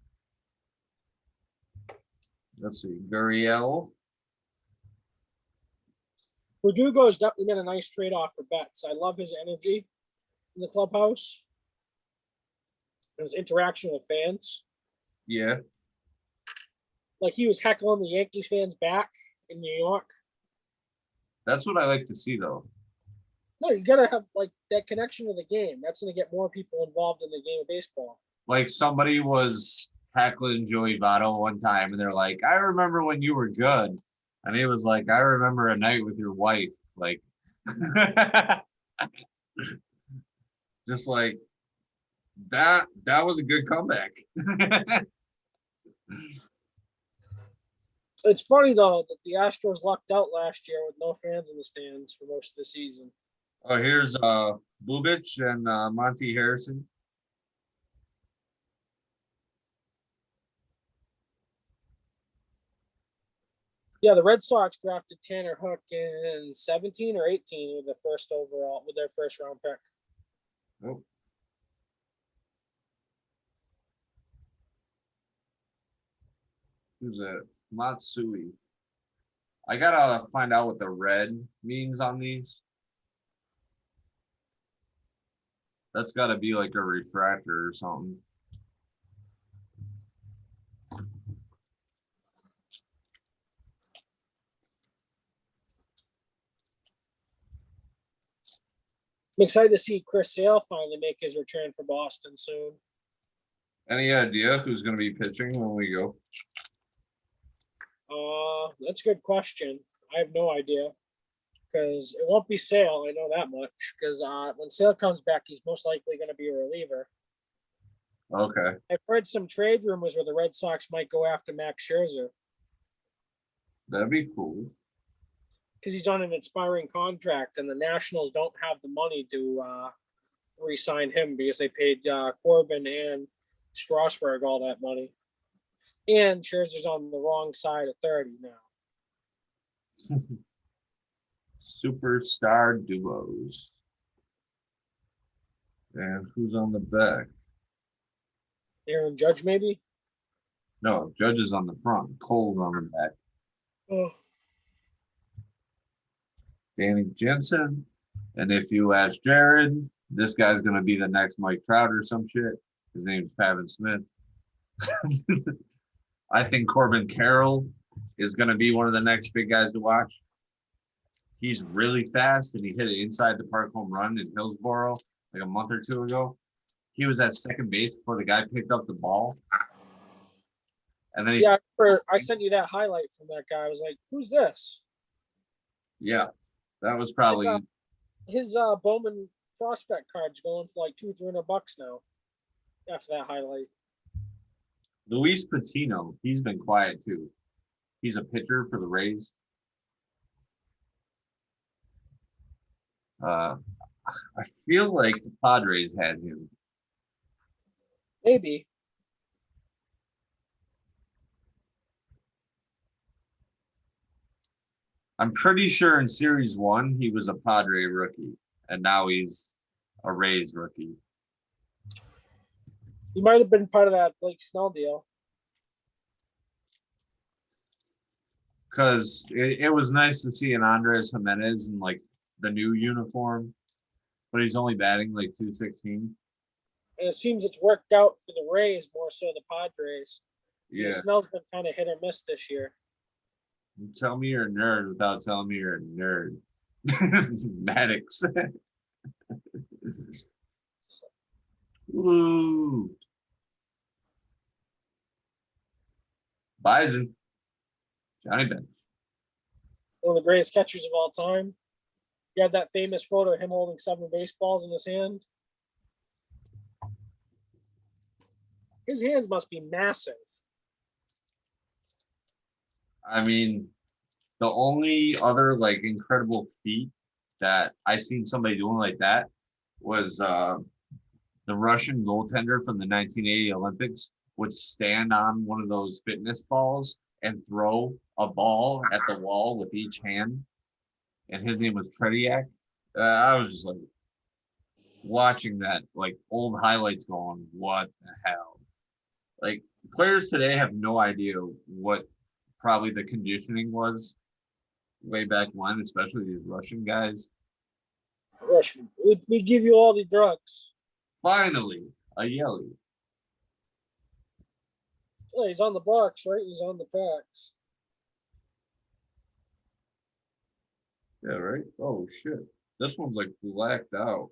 [SPEAKER 1] Let's see, Gurriel.
[SPEAKER 2] Verdugo's definitely been a nice trade-off for Betts. I love his energy in the clubhouse. His interaction with fans.
[SPEAKER 1] Yeah.
[SPEAKER 2] Like he was heckling the Yankees fans back in New York.
[SPEAKER 1] That's what I like to see, though.
[SPEAKER 2] No, you gotta have like that connection to the game. That's gonna get more people involved in the game of baseball.
[SPEAKER 1] Like somebody was heckling Joey Votto one time, and they're like, "I remember when you were good," and he was like, "I remember a night with your wife." Like, just like that. That was a good comeback.
[SPEAKER 2] It's funny though that the Astros lucked out last year with no fans in the stands for most of the season.
[SPEAKER 1] Oh, here's Bubic and Monty Harrison.
[SPEAKER 2] Yeah, the Red Sox drafted Tanner Hook in 17 or 18 with their first round pick.
[SPEAKER 1] Oh. Who's that? Matsui. I gotta find out what the red means on these. That's gotta be like a refractor or something.
[SPEAKER 2] I'm excited to see Chris Sale finally make his return for Boston soon.
[SPEAKER 1] Any idea who's going to be pitching when we go?
[SPEAKER 2] That's a good question. I have no idea because it won't be Sale. I know that much because when Sale comes back, he's most likely going to be a reliever.
[SPEAKER 1] Okay.
[SPEAKER 2] I've heard some trade rumors where the Red Sox might go after Max Scherzer
[SPEAKER 1] That'd be cool.
[SPEAKER 2] because he's on an expiring contract, and the Nationals don't have the money to re-sign him because they paid Corbin and Strasburg all that money. And Scherzer's on the wrong side of 30 now.
[SPEAKER 1] Superstar duos. And who's on the back?
[SPEAKER 2] Aaron Judge, maybe?
[SPEAKER 1] No, Judge is on the front. Cole's on the back.
[SPEAKER 2] Oh.
[SPEAKER 1] Danny Jensen. And if you ask Jared, this guy's going to be the next Mike Trout or some shit. His name's Pavin Smith. I think Corbin Carroll is going to be one of the next big guys to watch. He's really fast, and he hit an inside the park home run in Hillsboro like a month or two ago. He was at second base before the guy picked up the ball. And then
[SPEAKER 2] I sent you that highlight from that guy. I was like, who's this?
[SPEAKER 1] Yeah, that was probably
[SPEAKER 2] his Bowman prospect card's going for like $200-300 now after that highlight.
[SPEAKER 1] Luis Patino. He's been quiet too. He's a pitcher for the Rays. I feel like the Padres had him.
[SPEAKER 2] Maybe.
[SPEAKER 1] I'm pretty sure in Series 1 he was a Padre rookie, and now he's a Rays rookie.
[SPEAKER 2] He might have been part of that Blake Snell deal.
[SPEAKER 1] Because it was nice to see an Andres Jimenez in like the new uniform, but he's only batting like 216.
[SPEAKER 2] And it seems it's worked out for the Rays more so the Padres.
[SPEAKER 1] Yeah.
[SPEAKER 2] Snell's been kind of hit or miss this year.
[SPEAKER 1] Tell me you're a nerd without telling me you're a nerd. Maddox. Ooh. Bison. Johnny Bench.
[SPEAKER 2] One of the greatest catchers of all time. You have that famous photo of him holding 7 baseballs in his hand. His hands must be massive.
[SPEAKER 1] I mean, the only other like incredible feat that I seen somebody doing like that was the Russian goaltender from the 1980 Olympics would stand on one of those fitness balls and throw a ball at the wall with each hand. And his name was Tretiak. I was just like watching that, like old highlights going, what the hell? Like players today have no idea what probably the conditioning was way back when, especially these Russian guys.
[SPEAKER 2] Russian. We give you all the drugs.
[SPEAKER 1] Finally, a Yelly.
[SPEAKER 2] Oh, he's on the box, right? He's on the packs.
[SPEAKER 1] Yeah, right? Oh, shit. This one's like blacked out.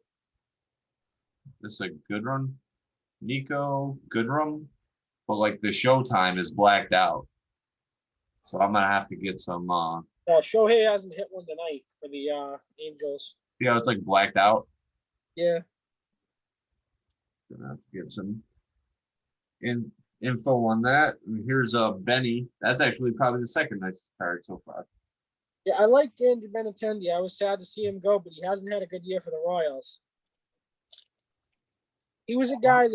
[SPEAKER 1] This is a good run. Nico Goodrum. But like the showtime is blacked out. So I'm going to have to get some.
[SPEAKER 2] Shohei hasn't hit one tonight for the Angels.
[SPEAKER 1] See how it's like blacked out?
[SPEAKER 2] Yeah.
[SPEAKER 1] Gonna have to get some info on that. And here's Benny. That's actually probably the second nicest card so far.
[SPEAKER 2] Yeah, I like Andrew Benintendi. I was sad to see him go, but he hasn't had a good year for the Royals. He was a guy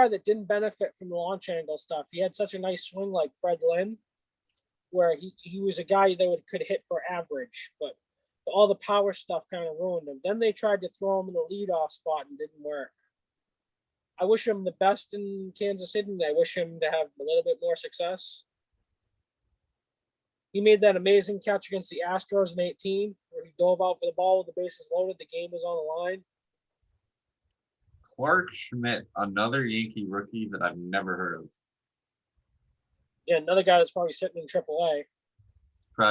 [SPEAKER 2] that didn't benefit from the launch angle stuff. He had such a nice swing like Fred Lynn, where he was a guy that could hit for average, but all the power stuff kind of ruined him. Then they tried to throw him in the leadoff spot and didn't work. I wish him the best in Kansas City, and I wish him to have a little bit more success. He made that amazing catch against the Astros in 18, where he dove out for the ball with the bases loaded. The game was on the line.
[SPEAKER 1] Clark Schmidt, another Yankee rookie that I've never heard of.
[SPEAKER 2] Yeah, another guy that's probably sitting in AAA.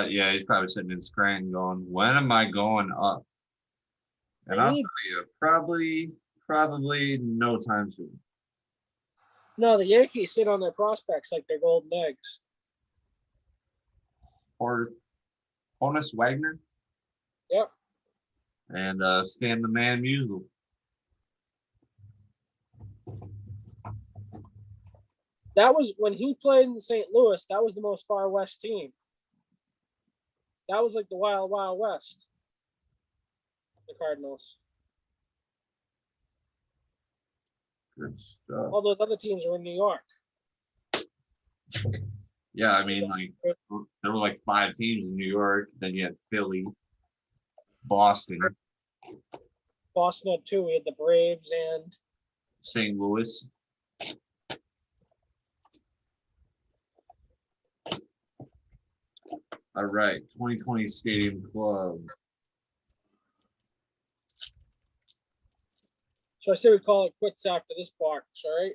[SPEAKER 1] Yeah, he's probably sitting in Scranton going, when am I going up? And
[SPEAKER 2] They
[SPEAKER 1] I'll
[SPEAKER 2] need-
[SPEAKER 1] tell you, probably no time soon.
[SPEAKER 2] No, the Yankees sit on their prospects like they're golden eggs.
[SPEAKER 1] Or Honus Wagner
[SPEAKER 2] Yep.
[SPEAKER 1] and Stan the Man Musial.
[SPEAKER 2] That was when he played in St. Louis. That was the most far west team. That was like the Wild Wild West. The Cardinals.
[SPEAKER 1] Good stuff.
[SPEAKER 2] All those other teams were in New York.
[SPEAKER 1] Yeah, I mean, like there were like 5 teams in New York. Then you had Philly, Boston,
[SPEAKER 2] Boston had 2. We had the Braves and
[SPEAKER 1] St. Louis. All right, 2020 Stadium Club.
[SPEAKER 2] so I say we call it quits after this box, all right?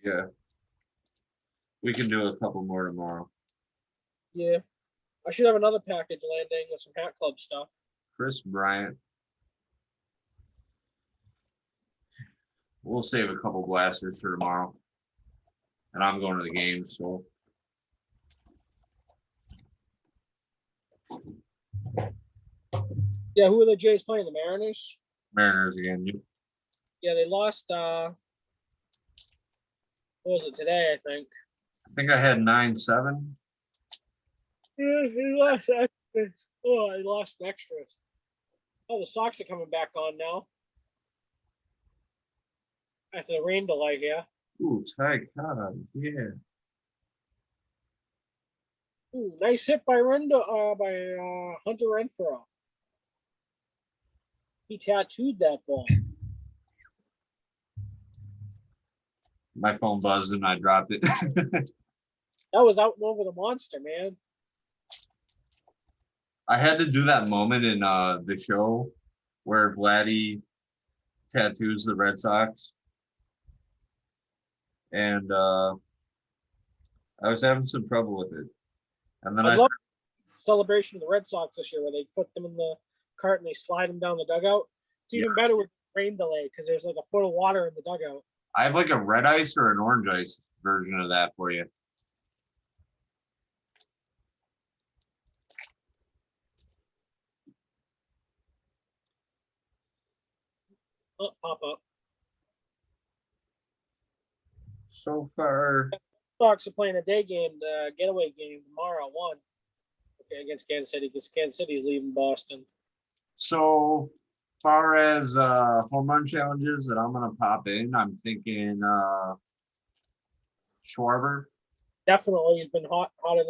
[SPEAKER 1] Yeah. We can do a couple more tomorrow.
[SPEAKER 2] Yeah. I should have another package landing with some Hat Club stuff.
[SPEAKER 1] Chris Bryant. We'll save a couple blasters for tomorrow. And I'm going to the game, so.
[SPEAKER 2] Yeah, who are the Jays playing? The Mariners?
[SPEAKER 1] Mariners again.
[SPEAKER 2] Yeah, they lost what was it today, I think?
[SPEAKER 1] I think I had 9-7.
[SPEAKER 2] Yeah, he lost extras. Oh, he lost extras. Oh, the Sox are coming back on now. After the rain delay here.
[SPEAKER 1] Ooh, Ty Cobb. Yeah.
[SPEAKER 2] Ooh, nice hit by Hunter Renfroe. He tattooed that ball.
[SPEAKER 1] My phone buzzed and I dropped it.
[SPEAKER 2] That was out and over the monster, man.
[SPEAKER 1] I had to do that moment in the show where Vladdy tattoos the Red Sox. And I was having some trouble with it. And then
[SPEAKER 2] I
[SPEAKER 1] I
[SPEAKER 2] love the celebration of the Red Sox this year where they put them in the cart and they slide them down the dugout. It's even better with rain delay because there's like a foot of water in the dugout.
[SPEAKER 1] I have like a red ice or an orange ice version of that for you.
[SPEAKER 2] Oh, pop up.
[SPEAKER 1] So far,
[SPEAKER 2] Sox are playing a day game, the getaway game tomorrow at 1. Okay, against Kansas City because Kansas City's leaving Boston.
[SPEAKER 1] so far as home run challenges that I'm gonna pop in, I'm thinking Schwarber,
[SPEAKER 2] Definitely, he's been hotter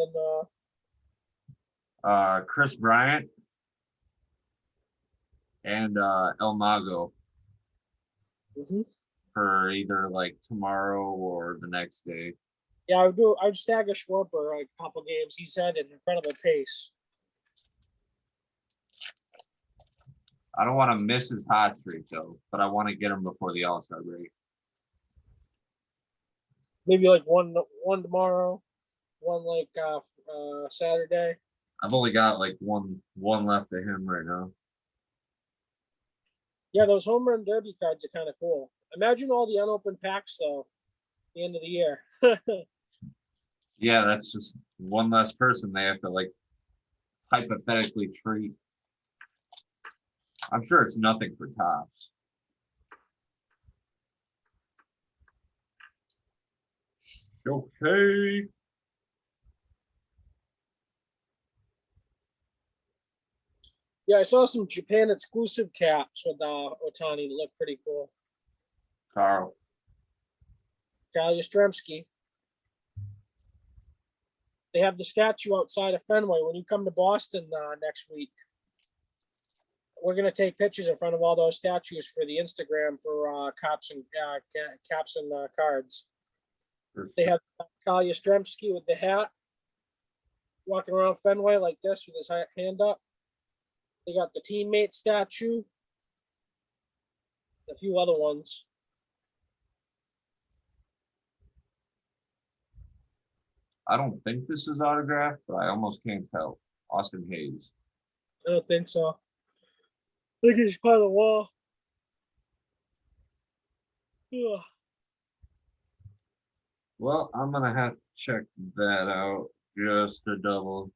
[SPEAKER 2] than
[SPEAKER 1] Chris Bryant, and El Mago for either like tomorrow or the next day.
[SPEAKER 2] Yeah, I would stagger Schwarber like a couple games. He's had an incredible pace.
[SPEAKER 1] I don't want to miss his hot streak though, but I want to get him before the All-Star break.
[SPEAKER 2] Maybe like one tomorrow, one like Saturday.
[SPEAKER 1] I've only got like one left of him right now.
[SPEAKER 2] Yeah, those home run derby cards are kind of cool. Imagine all the unopened packs though, at the end of the year.
[SPEAKER 1] Yeah, that's just one less person they have to like hypothetically treat. I'm sure it's nothing for Topps. Okay.
[SPEAKER 2] Yeah, I saw some Japan exclusive caps with Otani that look pretty cool.
[SPEAKER 1] Carl.
[SPEAKER 2] Kyle Yastrzemski. They have the statue outside of Fenway. When you come to Boston next week, we're gonna take pictures in front of all those statues for the Instagram for caps and cards. They have Kyle Yastrzemski with the hat, walking around Fenway like this with his hand up. They got the teammate statue, a few other ones.
[SPEAKER 1] I don't think this is autographed, but I almost can't tell. Austin Hayes.
[SPEAKER 2] I don't think so. Look at this part of the wall. Ugh.
[SPEAKER 1] Well, I'm gonna have to check that out just to double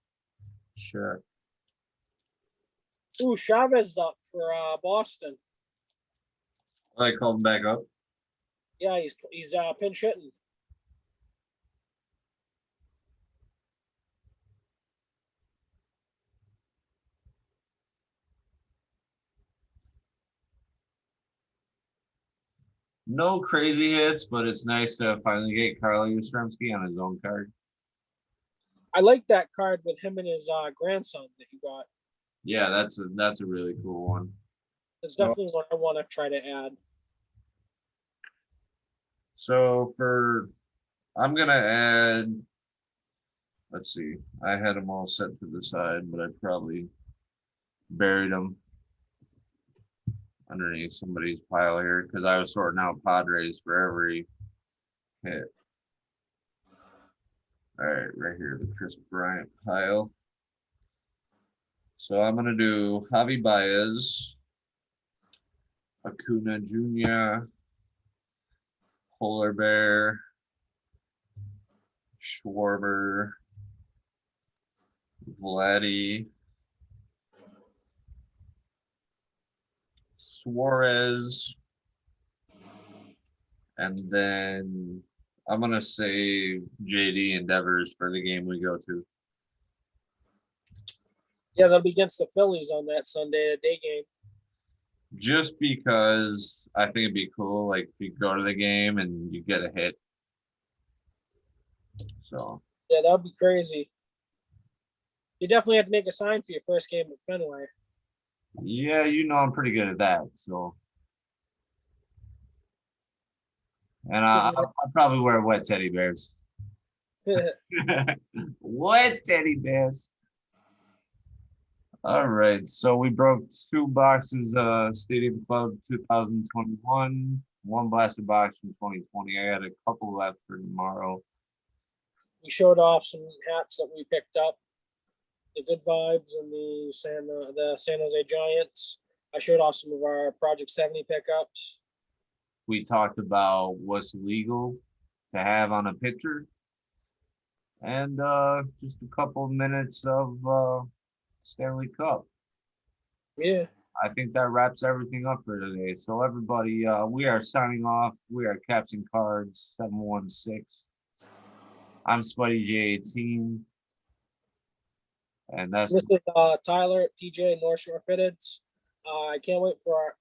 [SPEAKER 1] check.
[SPEAKER 2] Ooh, Chavez is up for Boston.
[SPEAKER 1] I called him back up.
[SPEAKER 2] Yeah, he's pinch hitting.
[SPEAKER 1] No crazy hits, but it's nice to finally get Carly Yastrzemski on his own card.
[SPEAKER 2] I like that card with him and his grandson that he got.
[SPEAKER 1] Yeah, that's a really cool one.
[SPEAKER 2] It's definitely one I want to try to add.
[SPEAKER 1] So I'm gonna add. Let's see. I had them all set to the side, but I probably buried them underneath somebody's pile here because I was sorting out Padres for every hit. All right, right here, the Chris Bryant pile. So I'm gonna do Javi Baez, Acuna Jr., Polar Bear, Schwarber, Vladdy, Suarez, and then I'm gonna save JD Endeavors for the game we go to.
[SPEAKER 2] Yeah, they'll be against the Phillies on that Sunday, a day game.
[SPEAKER 1] Just because I think it'd be cool, like if you go to the game and you get a hit. So
[SPEAKER 2] Yeah, that would be crazy. You definitely have to make a sign for your first game at Fenway.
[SPEAKER 1] yeah, you know I'm pretty good at that. So and I'll probably wear wet teddy bears. Wet teddy bears. All right, so we broke 2 boxes Stadium Club 2021, 1 blaster box from 2020. I had a couple left for tomorrow.
[SPEAKER 2] We showed off some hats that we picked up, the Good Vibes and the San Jose Giants. I showed off some of our Project 70 pickups.
[SPEAKER 1] We talked about what's legal to have on a pitcher, and just a couple of minutes of Stanley Cup.
[SPEAKER 2] Yeah.
[SPEAKER 1] I think that wraps everything up for today. So everybody, we are signing off. We are Caps and Cards 716. I'm Spuddy J18. And that's
[SPEAKER 2] This is Tyler at TJ North Shore Fitteds. I can't wait for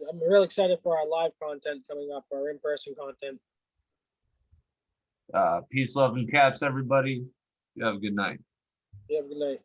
[SPEAKER 2] I'm really excited for our live content coming up, our in-person content.
[SPEAKER 1] peace, love, and caps, everybody. You have a good night.
[SPEAKER 2] You have a good night.